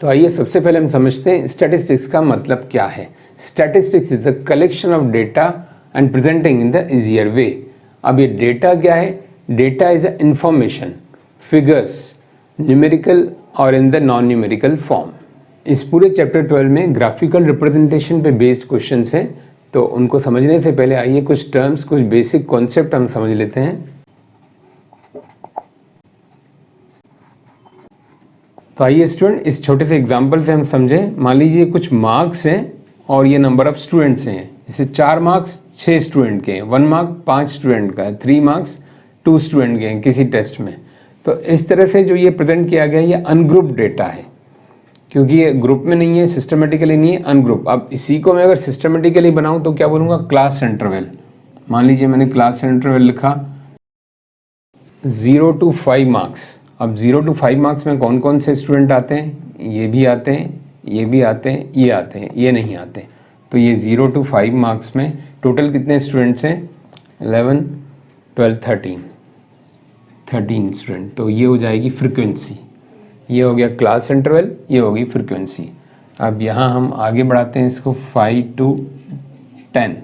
तो आइए सबसे पहले हम समझते हैं स्टैटिस्टिक्स का मतलब क्या है। Statistics is a collection of data and presenting in the easier way. अब ये डेटा क्या है? Data is a information, figures, numerical और in the non numerical form. इस पूरे चैप्टर 12 में ग्राफिकल रिप्रेजेंटेशन पे बेस्ड क्वेश्चंस हैं, तो उनको समझने से पहले आइए कुछ टर्म्स, कुछ बेसिक कॉन्सेप्ट हम समझ लेते हैं। तो आइए स्टूडेंट, इस छोटे से एग्जाम्पल से हम समझें। मान लीजिए कुछ मार्क्स हैं और ये नंबर ऑफ स्टूडेंट्स हैं। जैसे 4 मार्क्स 6 स्टूडेंट के हैं, 1 मार्क 5 स्टूडेंट का है, 3 मार्क्स 2 स्टूडेंट के हैं किसी टेस्ट में। तो इस तरह से जो ये प्रेजेंट किया गया ये अनग्रुप डेटा है, क्योंकि ये ग्रुप में नहीं है, सिस्टमेटिकली नहीं है, अनग्रुप। अब इसी को मैं अगर सिस्टमेटिकली बनाऊं तो क्या बोलूँगा? Class interval. मान लीजिए मैंने क्लास इंटरवल लिखा 0 to 5 मार्क्स। अब 0 to 5 मार्क्स में कौन कौन से स्टूडेंट आते हैं? ये भी आते हैं, ये भी आते हैं, ये आते हैं, ये नहीं आते। तो ये 0 to 5 मार्क्स में टोटल कितने स्टूडेंट्स हैं? 11, 12, 13 स्टूडेंट। तो ये हो जाएगी फ्रीक्वेंसी। ये हो गया क्लास इंटरवल, ये होगी फ्रीक्वेंसी। अब यहाँ हम आगे बढ़ाते हैं इसको 5 to 10।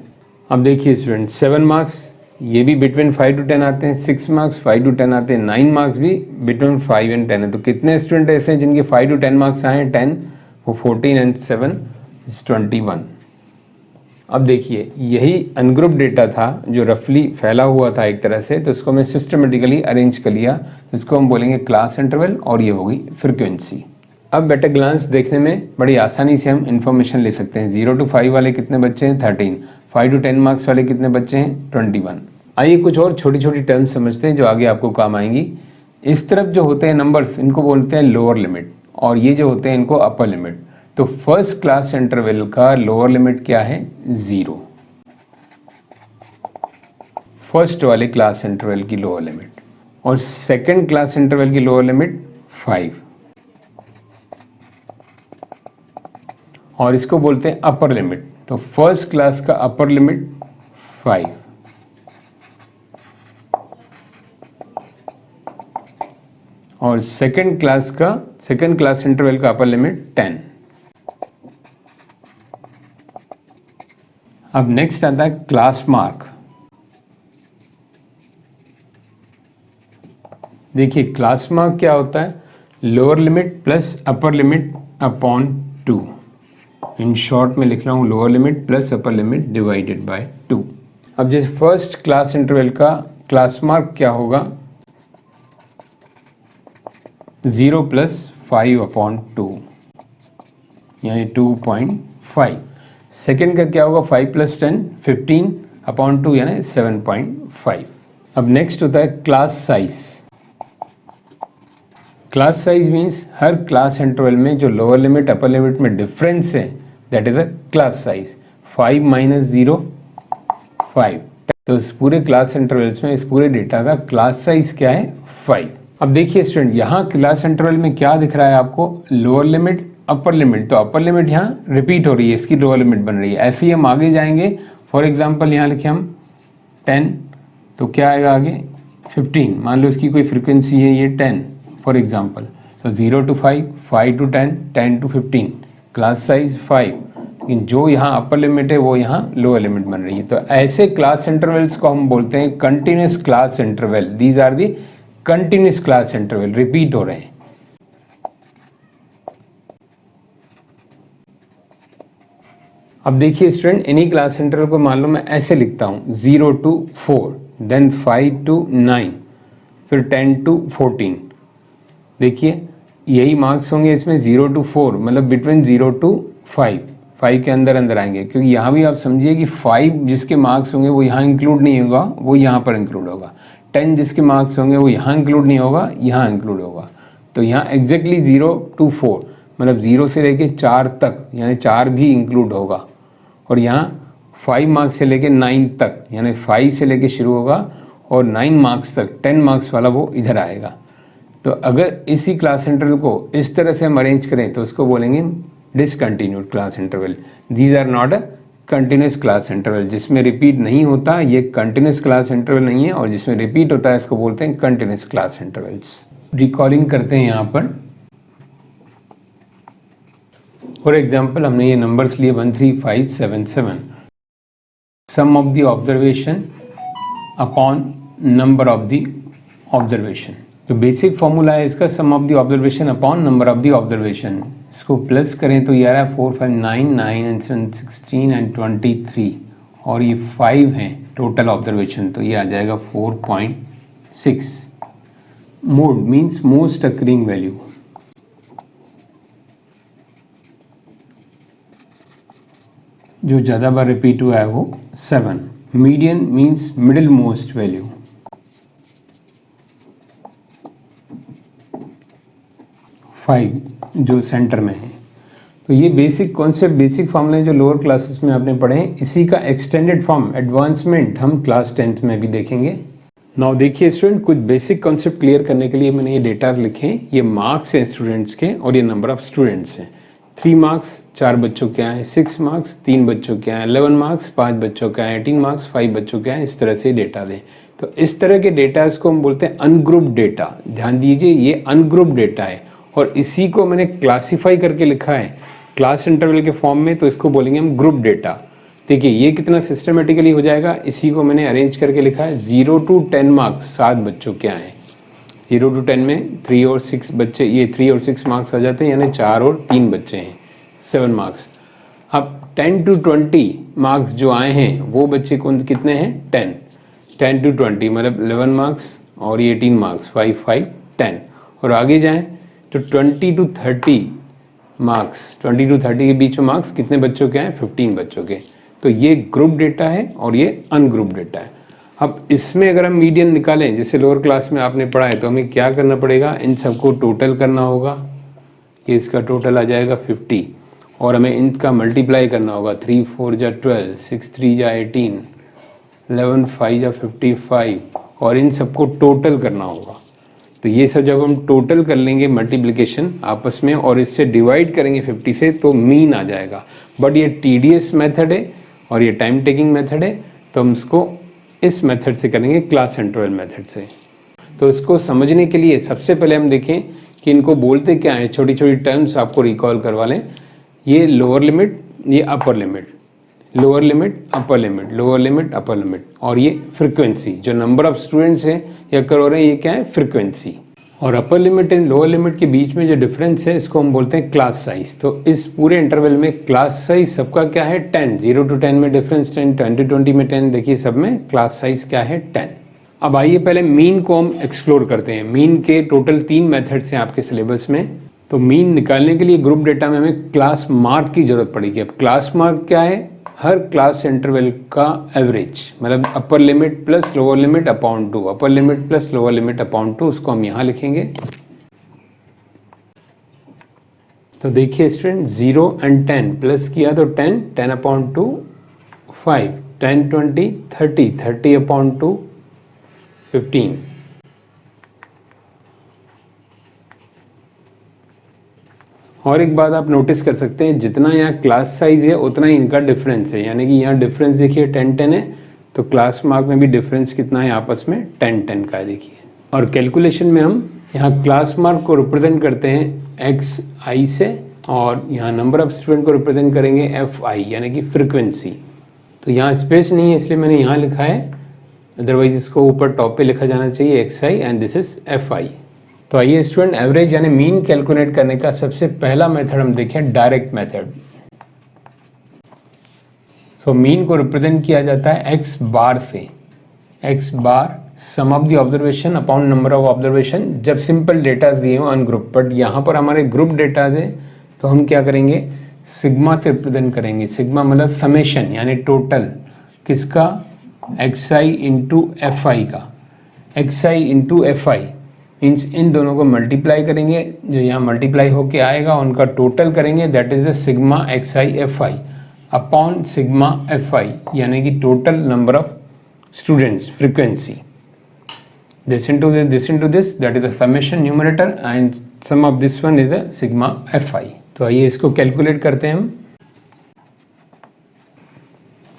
अब देखिए स्टूडेंट, 7 मार्क्स ये भी बिटवीन 5 to 10 आते हैं, 6 मार्क्स 5 to 10 आते हैं, 9 मार्क्स भी बिटवीन 5 and 10 है। तो कितने स्टूडेंट ऐसे हैं जिनके 5 to 10 मार्क्स आए हैं? 10, वो 14 and 7 is 21। अब देखिए यही अनग्रुप डेटा था जो रफली फैला हुआ था एक तरह से, तो इसको मैं सिस्टमेटिकली अरेंज कर लिया। इसको हम बोलेंगे क्लास इंटरवल और ये होगी फ्रीक्वेंसी। अब बेटर ग्लांस देखने में बड़ी आसानी से हम इन्फॉर्मेशन ले सकते हैं। 0 to 5 वाले कितने बच्चे हैं? 13। 5 to 10 मार्क्स वाले कितने बच्चे हैं? 21। आइए कुछ और छोटी छोटी टर्म्स समझते हैं जो आगे आपको काम आएंगी। इस तरफ जो होते हैं नंबर्स, इनको बोलते हैं लोअर लिमिट, और ये जो होते हैं इनको अपर लिमिट। तो फर्स्ट क्लास इंटरवल का लोअर लिमिट क्या है? 0। फर्स्ट वाले क्लास इंटरवल की लोअर लिमिट। और सेकंड क्लास इंटरवल की लोअर लिमिट 5, और इसको बोलते हैं अपर लिमिट। तो फर्स्ट क्लास का अपर लिमिट 5, और सेकंड क्लास इंटरवल का अपर लिमिट 10। अब नेक्स्ट आता है क्लास मार्क। देखिए क्लास मार्क क्या होता है? Lower limit plus upper limit upon 2। In short में लिख रहा हूं lower limit plus upper limit divided by 2। अब जैसे फर्स्ट क्लास इंटरवल का क्लास मार्क क्या होगा? 0 + 5/2 यानी 2.5। सेकेंड का क्या होगा? 5 + 10 15/2 यानी 7.5। अब नेक्स्ट होता है class size. Class size means हर क्लास इंटरवल में जो लोअर लिमिट अपर लिमिट में डिफरेंस है, that is a class size. 5 - 0 5। तो इस पूरे क्लास इंटरवल्स में इस पूरे डेटा का क्लास साइज क्या है? 5। अब देखिए स्टूडेंट, यहाँ क्लास इंटरवल में क्या दिख रहा है आपको? Lower limit upper limit. तो अपर लिमिट यहाँ रिपीट हो रही है, इसकी लोअर लिमिट बन रही है। ऐसे ही हम आगे जाएंगे। फॉर एग्जांपल यहाँ लिखे हम 10, तो क्या आएगा आगे? 15। मान लो इसकी कोई फ्रीक्वेंसी है ये 10 फॉर एग्जांपल। तो 0 to 5, 5 to 10, 10 to 15, class size 5। लेकिन जो यहाँ अपर लिमिट है वो यहाँ लोअर लिमिट बन रही है। तो ऐसे क्लास इंटरवल्स को हम बोलते हैं continuous class interval. These are the continuous class interval, repeat हो रहे हैं। अब देखिए स्टूडेंट, इन्हीं क्लास इंटरवल को मान लो मैं ऐसे लिखता हूँ 0 to 4, देन 5 to 9, फिर 10 to 14। देखिए यही मार्क्स होंगे इसमें 0 to 4, मतलब बिटवीन 0 to 5, 5 के अंदर अंदर आएंगे। क्योंकि यहाँ भी आप समझिए कि 5 जिसके मार्क्स होंगे वो यहाँ इंक्लूड नहीं होगा, वो यहाँ पर इंक्लूड होगा। 10 जिसके मार्क्स होंगे वो यहाँ इंक्लूड नहीं होगा, यहाँ इंक्लूड होगा। तो यहाँ एग्जैक्टली 0 to 4, मतलब 0 से लेके 4 तक, यानी 4 भी इंक्लूड होगा। और यहाँ 5 मार्क्स से लेके 9 तक, यानी 5 से लेके शुरू होगा और 9 मार्क्स तक, 10 मार्क्स वाला वो इधर आएगा। तो अगर इसी क्लास इंटरवल को इस तरह से हम अरेंज करें तो उसको बोलेंगे discontinued class interval. These are not a continuous class interval. जिसमें रिपीट नहीं होता ये कंटिन्यूस क्लास इंटरवल नहीं है, और जिसमें रिपीट होता है इसको बोलते हैं कंटिन्यूस क्लास इंटरवल्स। रिकॉलिंग करते हैं यहाँ पर फॉर एग्जाम्पल हमने ये नंबर्स लिए 13577, sum of the observation upon number of the observation. जो बेसिक फॉर्मूला है इसका, sum of the observation upon number of the observation, इसको प्लस करें तो ये आ रहा है 4 5 9 9 एंड 7 16 एंड 23, और ये 5 हैं टोटल ऑब्जर्वेशन, तो ये आ जाएगा 4.6। Mode means most occurring value, जो ज़्यादा बार रिपीट हुआ है वो 7। Median means middle most value, 5 जो सेंटर में है। तो ये बेसिक कॉन्सेप्ट, बेसिक फॉर्मूले जो लोअर क्लासेस में आपने पढ़े हैं, इसी का एक्सटेंडेड फॉर्म एडवांसमेंट हम क्लास 10th में भी देखेंगे। नाउ देखिए स्टूडेंट, कुछ बेसिक कॉन्सेप्ट क्लियर करने के लिए मैंने ये डेटा लिखे हैं। ये मार्क्स हैं स्टूडेंट्स के और ये नंबर ऑफ स्टूडेंट्स हैं। 3 मार्क्स 4 बच्चों के आए, 6 मार्क्स 3 बच्चों के आए, 11 मार्क्स 5 बच्चों के आए, 18 मार्क्स 5 बच्चों के आए, इस तरह से डेटा दें। तो इस तरह के डेटा को हम बोलते हैं अनग्रुप्ड डेटा। ध्यान दीजिए, ये अनग्रुप्ड डेटा है और इसी को मैंने क्लासीफाई करके लिखा है क्लास इंटरवल के फॉर्म में, तो इसको बोलेंगे हम ग्रुप डेटा। देखिए ये कितना सिस्टमेटिकली हो जाएगा, इसी को मैंने अरेंज करके लिखा है। 0 to 10 मार्क्स 7 बच्चों के आए, 0 to 10 में 3 और 6 बच्चे, ये 3 और 6 मार्क्स आ जाते हैं, यानी 4 और 3 बच्चे हैं, 7 मार्क्स। अब 10 to 20 मार्क्स जो आए हैं वो बच्चे कौन कितने हैं, 10 to 20 मतलब 11 मार्क्स और ये 18 मार्क्स, 5 5 10। और आगे जाएं तो 20 to 30 मार्क्स, 20 to 30 के बीच में मार्क्स कितने बच्चों के हैं, 15 बच्चों के। तो ये ग्रुप डेटा है और ये अनग्रुप डेटा है। अब इसमें अगर हम मीडियन निकालें, जैसे लोअर क्लास में आपने पढ़ा है, तो हमें क्या करना पड़ेगा, इन सबको टोटल करना होगा। ये इसका टोटल आ जाएगा 50 और हमें इनका मल्टीप्लाई करना होगा। 3 4 जा 12, 6 3 जा 18, 11 5 जा 55 और इन सबको टोटल करना होगा। तो ये सब जब हम टोटल कर लेंगे मल्टीप्लिकेशन आपस में और इससे डिवाइड करेंगे 50 से, तो मीन आ जाएगा। बट ये टीडीएस मेथड है और ये टाइम टेकिंग मेथड है, तो हम इसको इस मेथड से करेंगे, क्लास इंटरवल मेथड से। तो इसको समझने के लिए सबसे पहले हम देखें कि इनको बोलते क्या है। छोटी छोटी टर्म्स आपको रिकॉल करवा लें। ये लोअर लिमिट, ये upper limit, lower limit upper limit, lower limit upper limit, और ये फ्रीक्वेंसी, जो नंबर ऑफ स्टूडेंट्स हैं या कर रहे हैं, ये क्या है, फ्रीक्वेंसी। और upper limit and lower limit के बीच में जो डिफरेंस है इसको हम बोलते हैं क्लास साइज। तो इस पूरे इंटरवल में क्लास साइज सबका क्या है, 10। 0 to 10 में डिफरेंस 10, 20 to 20 में 10, देखिए सब में क्लास साइज क्या है, 10। अब आइए पहले मीन को हम एक्सप्लोर करते हैं। मीन के टोटल 3 मेथड्स हैं आपके सिलेबस में। तो मीन निकालने के लिए ग्रुप डेटा में हमें क्लास मार्क की जरूरत पड़ेगी। अब क्लास मार्क क्या है, हर क्लास इंटरवल का एवरेज, मतलब upper limit plus lower limit upon 2, upper limit plus lower limit upon 2, उसको हम यहाँ लिखेंगे। तो देखिए स्टूडेंट, 0 एंड 10 प्लस किया तो 10, 10 अपॉन 2 5, 10 20 30, 30 अपॉन 2 15। और एक बात आप नोटिस कर सकते हैं, जितना यहाँ क्लास साइज है उतना ही इनका डिफरेंस है, यानी कि यहाँ डिफरेंस देखिए 10 10 है, तो क्लास मार्क में भी डिफरेंस कितना है आपस में, 10 10 का है देखिए। और कैलकुलेशन में हम यहाँ क्लास मार्क को रिप्रेजेंट करते हैं एक्स आई से, और यहाँ नंबर ऑफ स्टूडेंट को रिप्रेजेंट करेंगे एफ आई, यानी कि फ्रिक्वेंसी। तो यहाँ स्पेस नहीं है इसलिए मैंने यहाँ लिखा है, अदरवाइज इसको ऊपर टॉप पे लिखा जाना चाहिए X I and this is F I. तो आइए स्टूडेंट, एवरेज यानी मीन कैलकुलेट करने का सबसे पहला मेथड हम देखें, डायरेक्ट मेथड। सो मीन को रिप्रेजेंट किया जाता है एक्स बार से। X bar sum of the observation upon number of observation, जब सिंपल डेटा दिए हो अनग्रुप। बट यहाँ पर हमारे ग्रुप डेटा है, तो हम क्या करेंगे, सिग्मा से रिप्रेजेंट करेंगे। सिग्मा मतलब समेशन, यानी टोटल किसका, x I into F i का। X I into F I means इन दोनों को मल्टीप्लाई करेंगे, जो यहाँ मल्टीप्लाई होके आएगा उनका टोटल करेंगे, that is the sigma X I F I upon sigma F I, यानी कि total number of students, frequency. This into this, that is the summation numerator and sum of this one is the sigma F I. तो आइए इसको calculate करते हैं हम।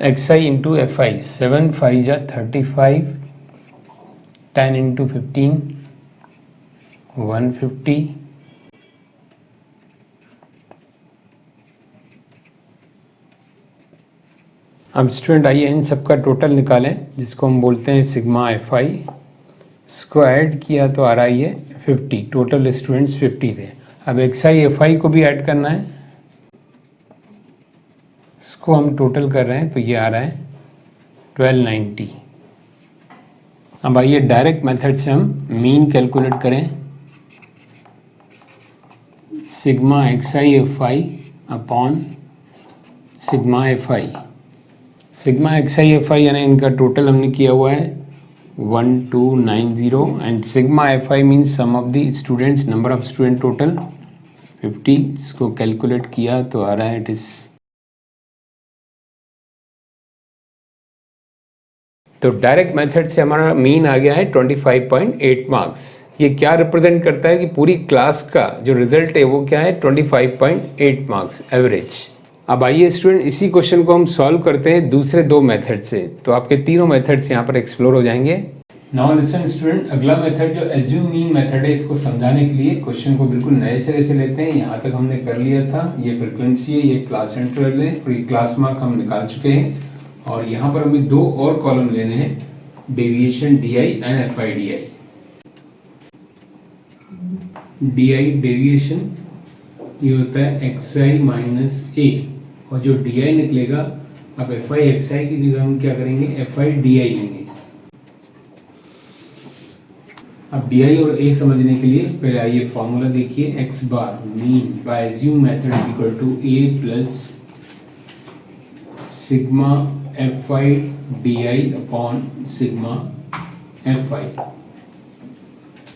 X I into F I, 7 5 जा 35, 10 into 15 150, अब स्टूडेंट आइए इन सबका टोटल निकालें, जिसको हम बोलते हैं सिग्मा एफ आई। इसको ऐड किया तो आ रहा है ये 50, टोटल स्टूडेंट्स 50 थे। अब एक्स आई एफ आई को भी ऐड करना है, इसको हम टोटल कर रहे हैं तो ये आ रहा है 1290। अब आइए डायरेक्ट मेथड से हम मीन कैलकुलेट करें। Sigma X I F I upon sigma F I. Sigma X I F I यानी इनका टोटल हमने किया हुआ है 1290 and sigma F I means sum of the students, number of student total 50। इसको कैलकुलेट किया तो आ रहा है इट इज, तो डायरेक्ट मेथड से हमारा मीन आ गया है 25.8 मार्क्स। ये क्या रिप्रेजेंट करता है कि पूरी क्लास का जो रिजल्ट है वो क्या है 25.8 मार्क्स एवरेज। अब आइए स्टूडेंट इसी क्वेश्चन को हम सॉल्व करते हैं दूसरे दो मेथड से, तो आपके तीनों मेथड्स यहाँ पर एक्सप्लोर हो जाएंगे। नाउ लिसन स्टूडेंट, अगला मेथड जो एज्यूम मीन मेथड है, इसको समझाने के लिए क्वेश्चन को बिल्कुल नए सिरे से लेते हैं। यहाँ तक हमने कर लिया था, ये फ्रिक्वेंसी है, ये क्लास इंटरवल है और ये क्लास मार्क हम निकाल चुके हैं। और यहाँ पर हमें दो और कॉलम लेने हैं, deviation D I and F i d I. D I deviation ये होता है एक्स आई माइनस ए, और जो डी आई निकलेगा, अब एफ आई एक्स आई की जगह हम क्या करेंगे, एफ आई डी आई लेंगे। अब डी आई और ए समझने के लिए पहले आइए फॉर्मूला देखिए, x bar mean by assume method equal to a plus sigma F i d i upon sigma F i.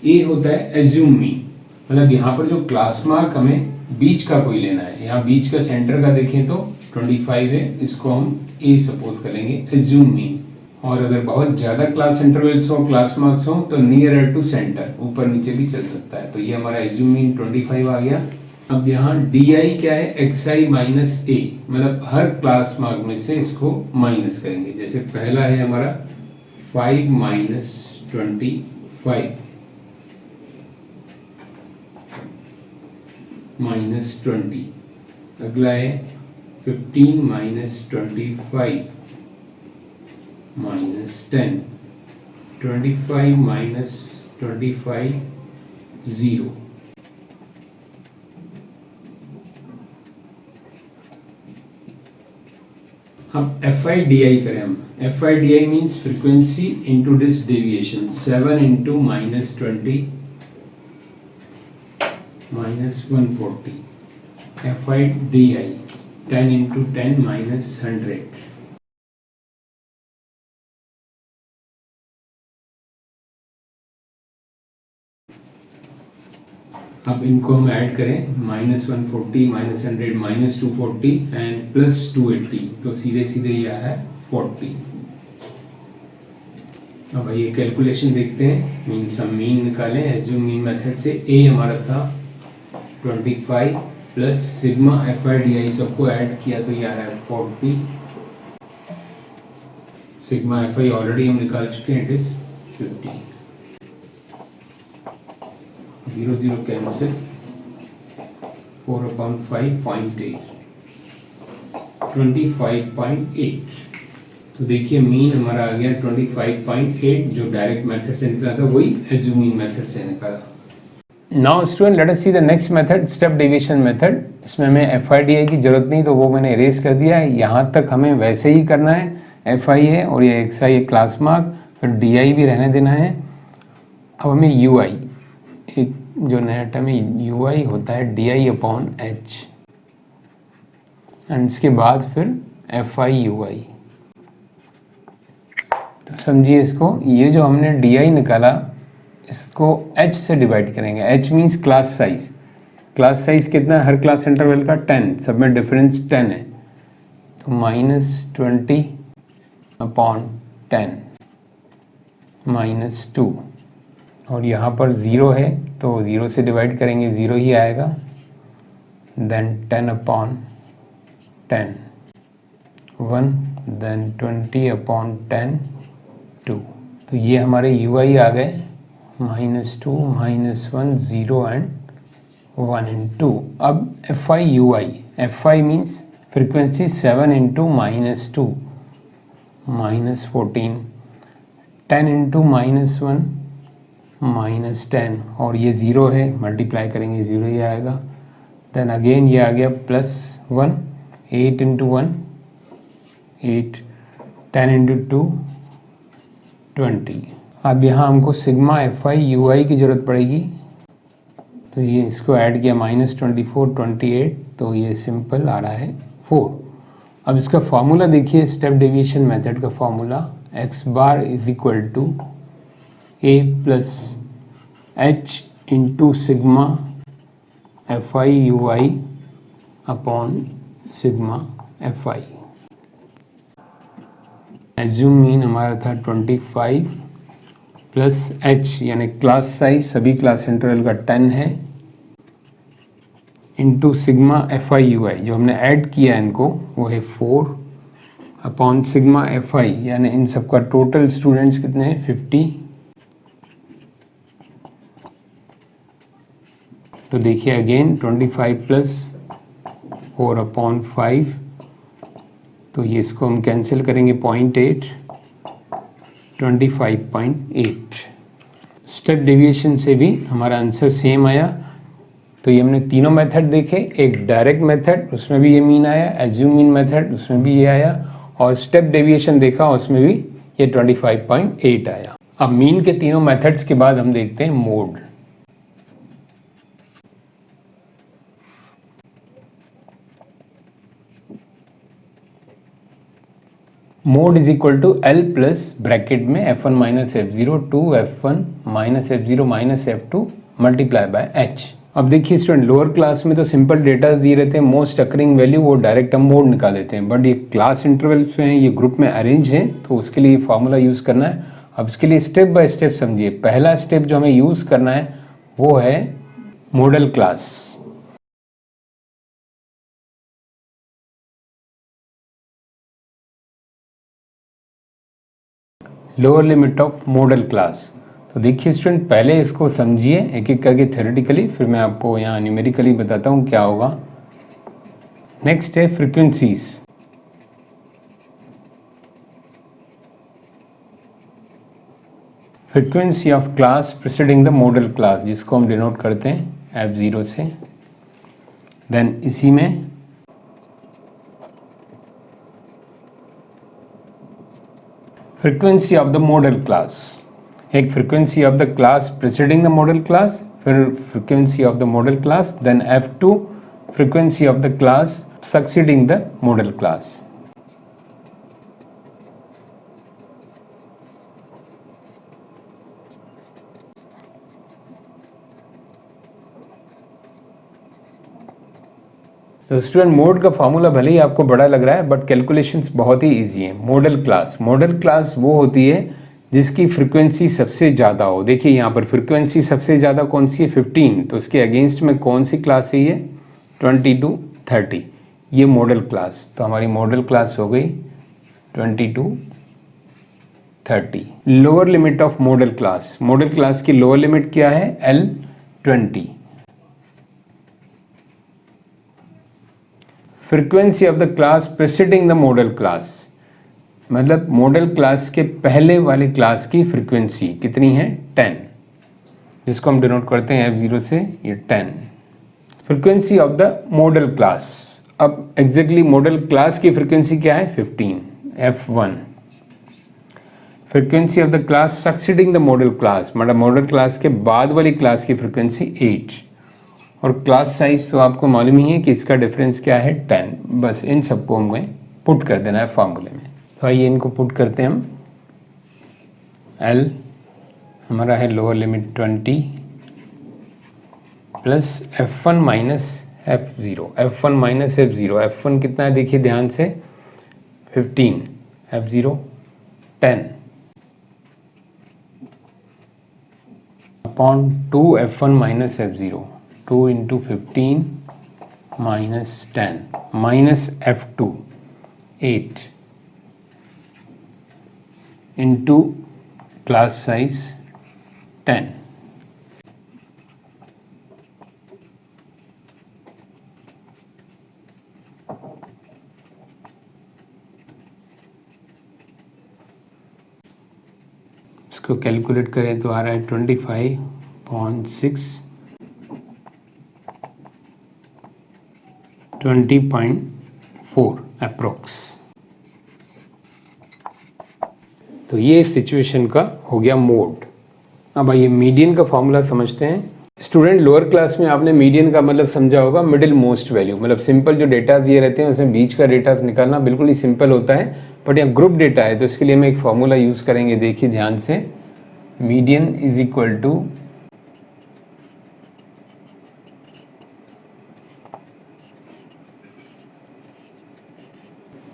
A होता है एज्यूम मीन, मतलब यहाँ पर जो क्लास मार्क हमें बीच का कोई लेना है, यहाँ बीच का सेंटर का देखें तो 25 है, इसको हम ए सपोज करेंगे एज्यूम मीन। और अगर बहुत ज़्यादा क्लास इंटरवल्स हो, क्लास मार्क्स हो, तो नियरर टू सेंटर, ऊपर नीचे भी चल सकता है। तो ये हमारा एज्यूम मीन 25 आ गया। अब यहाँ डी आई क्या है, एक्स आई माइनस ए, मतलब हर क्लास मार्क में से इसको माइनस करेंगे। जैसे पहला है हमारा 5 माइनस 25 माइनस 20, अगला है 15 माइनस 25 माइनस 10, 25 माइनस 25 0। अब एफ आई डी आई करें हम, F i d I means frequency into this deviation, 7 into minus 20 minus 140, F i d I 10 into 10 minus 100। अब इनको हम ऐड करें, minus 140 minus 100 minus 240 and plus 280, तो सीधे सीधे ये आ रहा है 40। अब ये कैलकुलेशन देखते हैं, मीन सम मीन निकालें एज्यूम मीन मेथड से। ए हमारा था 25 plus sigma F i d आई, सबको ऐड किया तो ये आ रहा है 40। सिग्मा एफ आई ऑलरेडी हम निकाल चुके हैं, इट इज 50। 0 0 कैंसिल, 4/5 0.8, 25.8। तो देखिए मीन हमारा आ गया 25.8, जो डायरेक्ट मेथड से निकला था वही एज्यूम मीन मेथड से निकाला। Now student let us see the next method, step deviation method. इसमें हमें एफ आई डी आई की जरूरत नहीं, तो वो मैंने इरेज कर दिया है। यहाँ तक हमें वैसे ही करना है, एफ आई है और ये एक्स आई है क्लास मार्क, फिर डी आई भी रहने देना है। अब हमें यू आई, एक जो नया टर्म है यू आई होता है D i upon H, and इसके बाद फिर एफ आई यू आई। तो समझिए इसको, ये जो हमने डी आई निकाला इसको h से डिवाइड करेंगे। h means class size, class size कितना है हर क्लास इंटरवल का 10, सब में डिफरेंस 10 है, तो माइनस 20 अपॉन 10 माइनस 2, और यहाँ पर 0 है तो 0 से डिवाइड करेंगे, 0 ही आएगा, देन 10 अपॉन 10 1, देन 20 अपॉन 10 2। तो ये हमारे यू आई आ गए -2 -1 0 एंड 1 एंड 2। अब F I you I, F I means frequency 7 into -2, -14, 10 into -1 -10, और ये ज़ीरो है, मल्टीप्लाई करेंगे ज़ीरो ही आएगा। देन अगेन ये आ गया +1, 8 इंटू 1 8, 10 इंटू 2 20। अब यहाँ हमको सिग्मा FI UI की ज़रूरत पड़ेगी, तो ये इसको ऐड किया -24 28, तो ये सिंपल आ रहा है 4। अब इसका फॉर्मूला देखिए, स्टेप डेविएशन मेथड का formula x bar is equal to a plus h into sigma FI UI upon sigma FI। Assume mean हमारा था 25 प्लस h यानी क्लास साइज सभी क्लास इंटरवल का 10 है, इंटू सिग्मा FI UI जो हमने add किया इनको वो है 4 अपॉन सिग्मा FI यानी इन सबका टोटल स्टूडेंट्स कितने हैं 50। तो देखिए अगेन 25 प्लस 4 अपॉन 5, तो ये इसको हम कैंसिल करेंगे 0.8, 25.8। स्टेप डेविएशन से भी हमारा आंसर सेम आया। तो ये हमने तीनों मेथड देखे, एक डायरेक्ट मेथड उसमें भी ये मीन आया, एज्यूम मीन मेथड उसमें भी ये आया, और स्टेप डेविएशन देखा उसमें भी ये 25.8 आया। अब मीन के तीनों मेथड्स के बाद हम देखते हैं mode. Mode is equal to L plus bracket में F1 minus F0 to F1 minus F0 minus F2 multiply by H। अब देखिए स्टूडेंट, लोअर क्लास में तो सिंपल डेटा दिए रहते हैं, मोस्ट अकरिंग वैल्यू, वो डायरेक्ट हम मोड निकाल देते हैं, बट ये क्लास इंटरवल्स में ये ग्रुप में अरेंज है, तो उसके लिए फॉर्मूला यूज़ करना है। अब इसके लिए स्टेप बाय स्टेप समझिए। पहला स्टेप जो हमें यूज़ करना है वो है model class. Lower limit of model class. तो देखिए स्टूडेंट, पहले इसको समझिए एक एक करके थ्योरेटिकली, फिर मैं आपको यहाँ न्यूमेरिकली बताता हूँ क्या होगा। नेक्स्ट है frequencies. Frequency of class preceding the modal class, जिसको हम डिनोट करते हैं F0 से। देन इसी में frequency of the modal class, एक frequency of the class preceding the modal class, फिर frequency of the modal class, then F2 frequency of the class succeeding the modal class. तो student, mode का formula भले ही आपको बड़ा लग रहा है, बट कैलकुलेशंस बहुत ही इजी है। मॉडल क्लास वो होती है जिसकी फ्रीक्वेंसी सबसे ज़्यादा हो। देखिए यहाँ पर फ्रीक्वेंसी सबसे ज़्यादा कौन सी है 15, तो उसके अगेंस्ट में कौन सी क्लास है ये 22 30, ये मॉडल क्लास। तो हमारी मॉडल क्लास हो गई 22 30। Lower limit of model class की लोअर लिमिट क्या है L20। Frequency of the class preceding the modal class, मतलब मॉडल क्लास के पहले वाले क्लास की फ्रीक्वेंसी कितनी है 10, जिसको हम डिनोट करते हैं F0 से, ये 10। Frequency of the modal class, अब एग्जैक्टली मॉडल क्लास की फ्रीक्वेंसी क्या है 15 F1। Frequency of the class succeeding the modal class, मतलब मॉडल क्लास के बाद वाली क्लास की फ्रीक्वेंसी 8, और क्लास साइज तो आपको मालूम ही है कि इसका डिफरेंस क्या है 10। बस इन सबको हमें पुट कर देना है फार्मूले में। तो आइए इनको पुट करते हैं हम। L हमारा है lower limit 20 plus F1 minus F0। F1 minus F0, F1 कितना है देखिए ध्यान से 15, F0 10 upon 2 F1 minus F0, 2 into 15 minus 10 minus F2 8 into class size 10। इसको कैलकुलेट करें तो आ रहा है 25.6 20.4 अप्रोक्स। तो ये सिचुएशन का हो गया मोड। अब आइए मीडियन का फॉर्मूला समझते हैं। स्टूडेंट लोअर क्लास में आपने मीडियन का मतलब समझा होगा, मिडिल मोस्ट वैल्यू, मतलब सिंपल जो डेटा दिए रहते हैं उसमें बीच का डेटा निकालना बिल्कुल ही सिंपल होता है। बट यहाँ ग्रुप डेटा है तो इसके लिए हम एक फॉर्मूला यूज़ करेंगे, देखिए ध्यान से। Median is equal to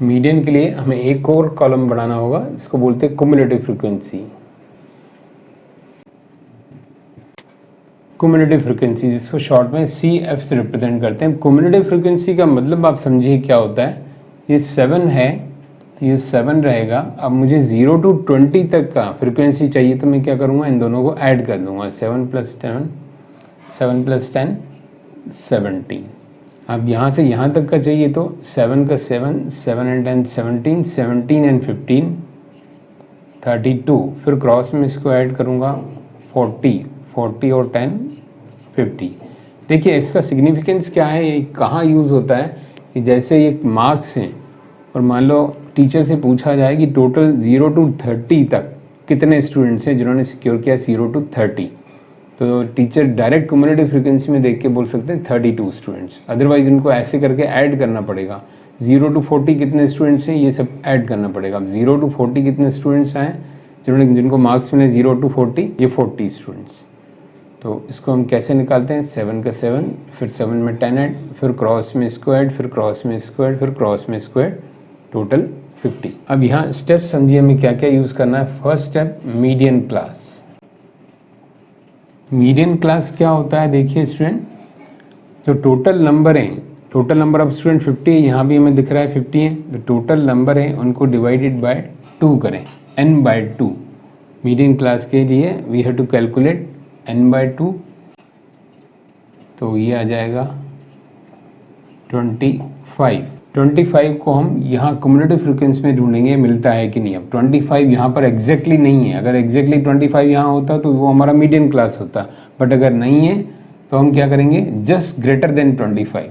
median के लिए हमें एक और कॉलम बनाना होगा, इसको बोलते हैं क्युमुलेटिव फ्रीक्वेंसी। क्युमुलेटिव फ्रीक्वेंसी जिसको शॉर्ट में CF से रिप्रेजेंट करते हैं। क्युमुलेटिव फ्रीक्वेंसी का मतलब आप समझिए क्या होता है। ये 7 है तो ये 7 रहेगा। अब मुझे 0 to 20 तक का फ्रीक्वेंसी चाहिए तो मैं क्या करूँगा, इन दोनों को ऐड कर दूंगा। 7 + 10 7 + 10 17। अब यहाँ से यहाँ तक का चाहिए तो 7 का 7 7 and 10 17 17 and 15 32। फिर क्रॉस में इसको ऐड करूँगा 40 40 और 10 50। देखिए इसका सिग्निफिकेंस क्या है, ये कहाँ यूज़ होता है कि जैसे ये मार्क्स हैं और मान लो टीचर से पूछा जाए कि टोटल 0 to 30 तक कितने स्टूडेंट्स हैं जिन्होंने सिक्योर किया 0 to 30, तो टीचर डायरेक्ट क्युमुलेटिव फ्रीक्वेंसी में देख के बोल सकते हैं 32 स्टूडेंट्स। अदरवाइज इनको ऐसे करके ऐड करना पड़ेगा। 0 to 40 कितने स्टूडेंट्स हैं ये सब ऐड करना पड़ेगा। अब 0 to 40 कितने स्टूडेंट्स आए जिनको मार्क्स मिले 0 to 40, ये 40 स्टूडेंट्स। तो इसको हम कैसे निकालते हैं, 7 का 7 फिर 7 में 10 ऐड, फिर क्रॉस में इसको ऐड, फिर क्रॉस में इसको ऐड, फिर क्रॉस में इसको ऐड, टोटल 50। अब यहाँ स्टेप समझिए हमें क्या क्या यूज़ करना है। First step median class. Median class क्या होता है, देखिए स्टूडेंट, जो टोटल नंबर हैं, टोटल नंबर ऑफ स्टूडेंट 50 है, यहाँ भी हमें दिख रहा है 50 है। जो टोटल नंबर है उनको डिवाइडेड बाय 2 करें, n/2। मीडियन क्लास के लिए we have to calculate n/2, तो ये आ जाएगा 25। 25 को हम यहाँ क्युमुलेटिव फ्रीक्वेंसी में ढूंढेंगे मिलता है कि नहीं। अब 25 यहाँ पर एग्जैक्टली नहीं है, अगर एग्जैक्टली 25 यहाँ होता तो वो हमारा मीडियन क्लास होता, बट अगर नहीं है तो हम क्या करेंगे, जस्ट ग्रेटर देन 25।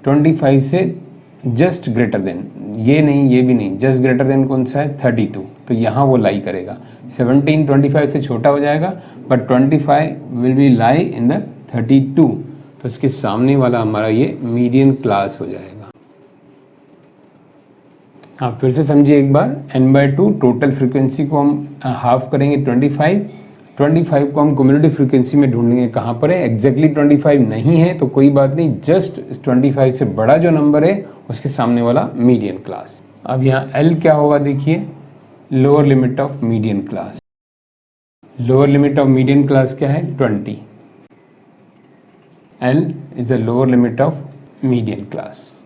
25 से जस्ट ग्रेटर देन, ये नहीं ये भी नहीं, जस्ट ग्रेटर देन कौन सा है 32, तो यहाँ वो लाई करेगा। 17 25 से छोटा हो जाएगा but 25 will be lie in the 32, तो इसके सामने वाला हमारा ये मीडियन क्लास हो जाएगा। आप फिर से समझिए एक बार, n/2 टोटल फ्रीक्वेंसी को हम हाफ करेंगे 25 को हम क्युमुलेटिव फ्रीक्वेंसी में ढूंढेंगे कहाँ पर है, एग्जैक्टली 25 नहीं है तो कोई बात नहीं, जस्ट 25 से बड़ा जो नंबर है उसके सामने वाला मीडियन क्लास। अब यहाँ L क्या होगा, देखिए lower limit of median class. Lower limit of median class क्या है, 20। L is a lower limit of median class.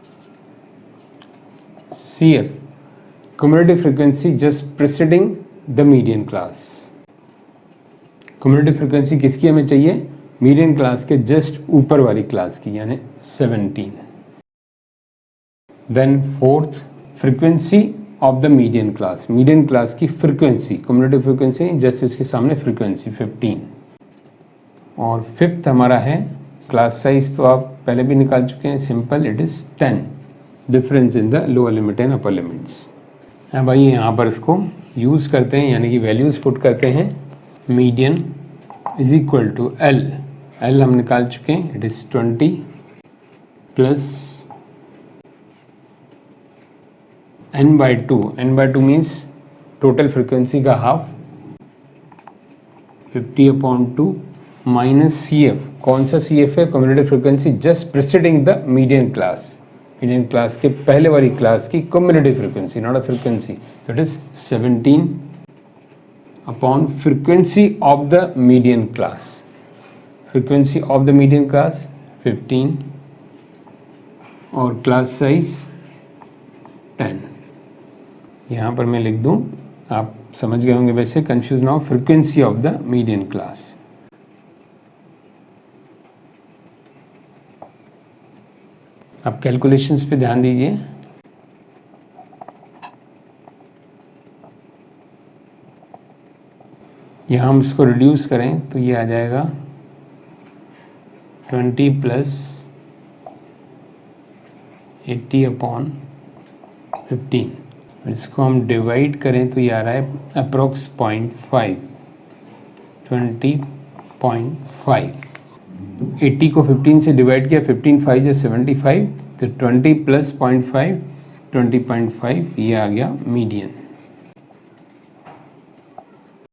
CF cumulative frequency just preceding the median class। cumulative frequency किसकी हमें चाहिए, मीडियन क्लास के just ऊपर वाली class की, यानी 17। Then fourth frequency of the median class, median class की frequency, cumulative frequency just इसके सामने फ्रीक्वेंसी 15। और फिफ्थ हमारा है क्लास साइज, तो आप पहले भी निकाल चुके हैं, simple, it is 10। Difference in the lower limit and upper limits. अब भाई यहाँ पर इसको यूज़ करते हैं, यानी कि वैल्यूज़ पुट करते हैं। Median is equal to L हम निकाल चुके हैं, it is 20 plus n/2। n/2 means total frequency का हाफ, 50/2 माइनस CF। कौन सा CF है, cumulative frequency just preceding the median class, median class के पहले वाली क्लास की cumulative frequency, not a frequency, that is 17 upon frequency of the median class. Frequency of the median class 15 और class size 10। यहाँ पर मैं लिख दूँ, आप समझ गए होंगे वैसे, कंफ्यूज ना हो, frequency of the median class. आप कैलकुलेशंस पे ध्यान दीजिए। यहाँ हम इसको रिड्यूस करें तो ये आ जाएगा 20 प्लस 80/15। इसको हम डिवाइड करें तो ये आ रहा है अप्रोक्स 0.5, 20.5। 80 को 15 से डिवाइड किया, 15 5 से 75, तो 20 प्लस 0.5 20.5 ये आ गया मीडियन।